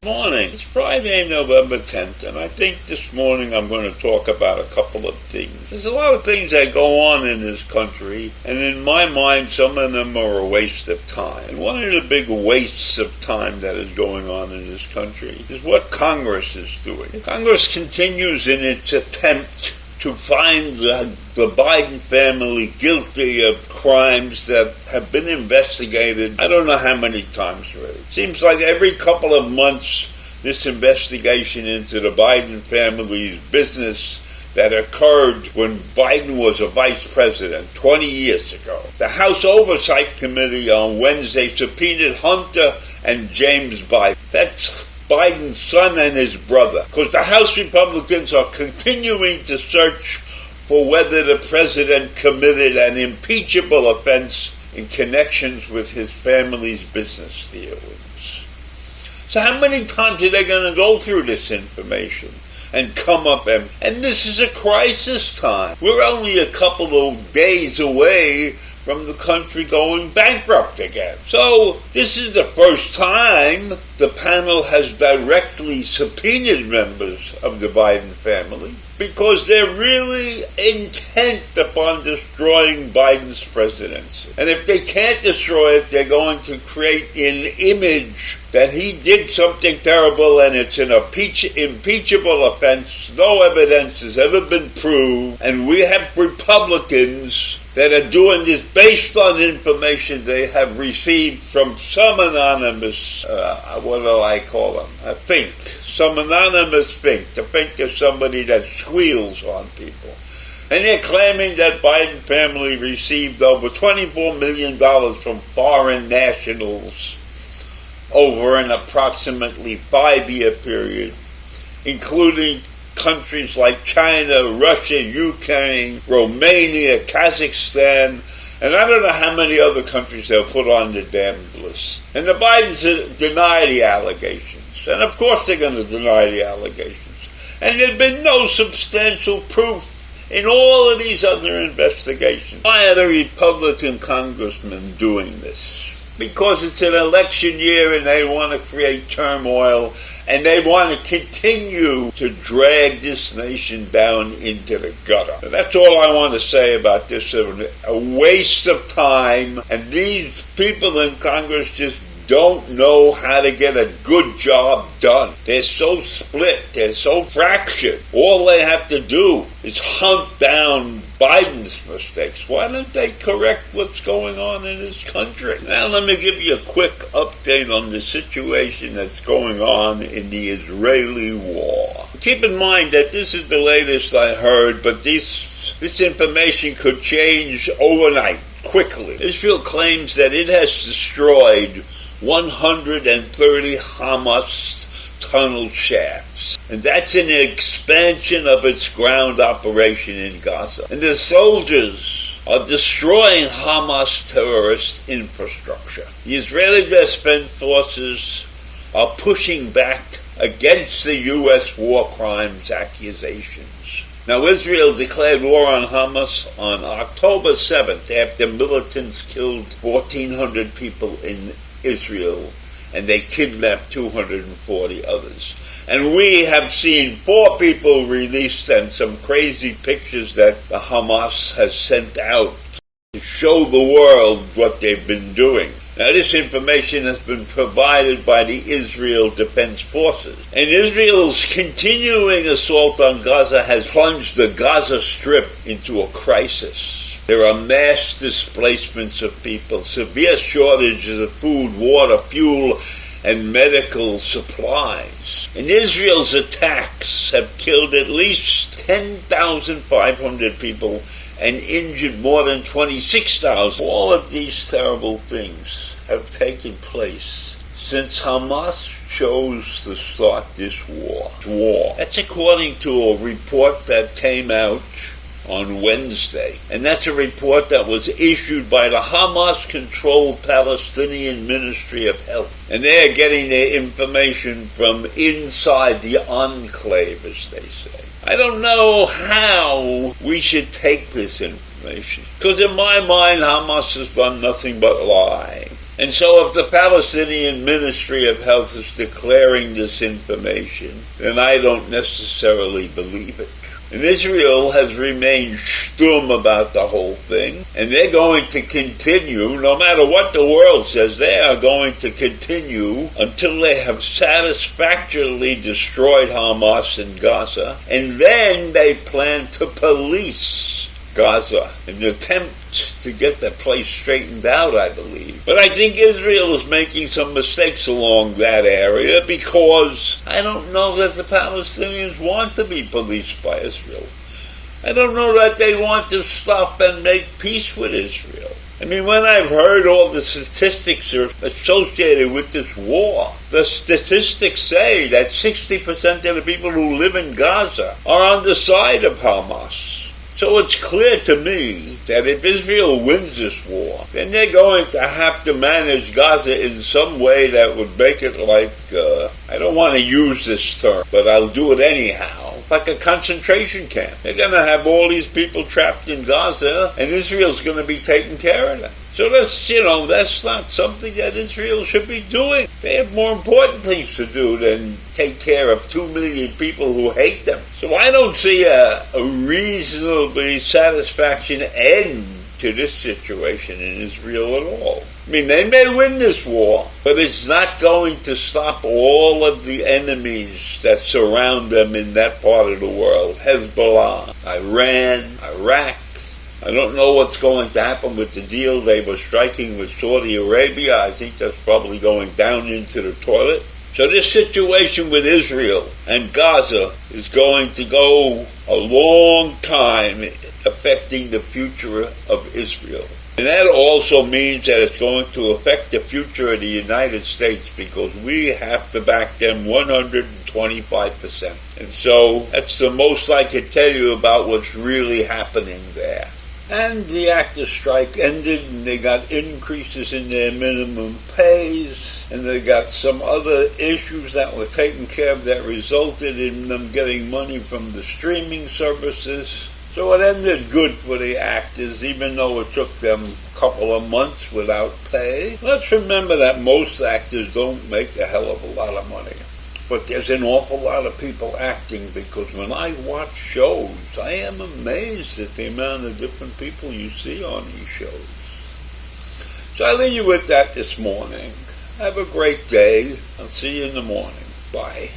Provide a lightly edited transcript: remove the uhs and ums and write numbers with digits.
Morning. It's Friday, November 10th, and I think this morning I'm going to talk about a couple of things. There's a lot of things that go on in this country, and in my mind, some of them are a waste of time. And one of the big wastes of time that is going on in this country is what Congress is doing. Congress continues in its attempt to find the Biden family guilty of crimes that have been investigated I don't know how many times already. It seems like every couple of months this investigation into the Biden family's business that occurred when Biden was a vice president 20 years ago. The House Oversight Committee on Wednesday subpoenaed Hunter and James Biden. That's Biden's son and his brother, because the House Republicans are continuing to search for whether the president committed an impeachable offense in connections with his family's business dealings. So how many times are they going to go through this information and come up and this is a crisis time. We're only a couple of days away from the country going bankrupt again. So this is the first time the panel has directly subpoenaed members of the Biden family because they're really intent upon destroying Biden's presidency. And if they can't destroy it, they're going to create an image that he did something terrible and it's an impeachable offense. No evidence has ever been proved. And we have Republicans that are doing this based on information they have received from some anonymous, what do I call them? A fink. Some anonymous fink. The fink is somebody that squeals on people. And they're claiming that Biden family received over $24 million from foreign nationals over an approximately 5-year period, including countries like China, Russia, Ukraine, Romania, Kazakhstan, and I don't know how many other countries they'll put on the damn list. And the Bidens deny the allegations. And of course they're going to deny the allegations. And there's been no substantial proof in all of these other investigations. Why are the Republican congressmen doing this? Because it's an election year and they want to create turmoil and they want to continue to drag this nation down into the gutter. So that's all I want to say about this. A waste of time, and these people in Congress just don't know how to get a good job done. They're so split. They're so fractured. All they have to do is hunt down Biden's mistakes. Why don't they correct what's going on in this country? Now let me give you a quick update on the situation that's going on in the Israeli war. Keep in mind that this is the latest I heard, but this information could change overnight, quickly. Israel claims that it has destroyed 130 Hamas tunnel shafts. And that's an expansion of its ground operation in Gaza. And the soldiers are destroying Hamas terrorist infrastructure. The Israeli Defense Forces are pushing back against the U.S. war crimes accusations. Now, Israel declared war on Hamas on October 7th after militants killed 1,400 people in Israel, and they kidnapped 240 others. And we have seen 4 people released and some crazy pictures that the Hamas has sent out to show the world what they've been doing. Now, this information has been provided by the Israel Defense Forces. And Israel's continuing assault on Gaza has plunged the Gaza Strip into a crisis. There are mass displacements of people, severe shortages of food, water, fuel, and medical supplies. And Israel's attacks have killed at least 10,500 people and injured more than 26,000. All of these terrible things have taken place since Hamas chose to start this war. That's according to a report that came out on Wednesday. And that's a report that was issued by the Hamas-controlled Palestinian Ministry of Health. And they're getting their information from inside the enclave, as they say. I don't know how we should take this information, because in my mind, Hamas has done nothing but lie. And so if the Palestinian Ministry of Health is declaring this information, then I don't necessarily believe it. And Israel has remained stum about the whole thing, and they're going to continue, no matter what the world says, they are going to continue until they have satisfactorily destroyed Hamas in Gaza, and then they plan to police Gaza in an attempt to get the place straightened out, I believe. But I think Israel is making some mistakes along that area, because I don't know that the Palestinians want to be policed by Israel. I don't know that they want to stop and make peace with Israel. I mean, when I've heard all the statistics are associated with this war, the statistics say that 60% of the people who live in Gaza are on the side of Hamas. So it's clear to me that if Israel wins this war, then they're going to have to manage Gaza in some way that would make it like, I don't want to use this term, but I'll do it anyhow, like a concentration camp. They're going to have all these people trapped in Gaza, and Israel's going to be taking care of them. So that's not something that Israel should be doing. They have more important things to do than take care of 2 million people who hate them. So I don't see a reasonably satisfaction end to this situation in Israel at all. I mean, they may win this war, but it's not going to stop all of the enemies that surround them in that part of the world. Hezbollah, Iran, Iraq. I don't know what's going to happen with the deal they were striking with Saudi Arabia. I think that's probably going down into the toilet. So this situation with Israel and Gaza is going to go a long time affecting the future of Israel. And that also means that it's going to affect the future of the United States, because we have to back them 125%. And so that's the most I could tell you about what's really happening there. And the actors' strike ended, and they got increases in their minimum pays, and they got some other issues that were taken care of that resulted in them getting money from the streaming services. So it ended good for the actors, even though it took them a couple of months without pay. Let's remember that most actors don't make a hell of a lot of money. But there's an awful lot of people acting, because when I watch shows, I am amazed at the amount of different people you see on these shows. So I leave you with that this morning. Have a great day. I'll see you in the morning. Bye.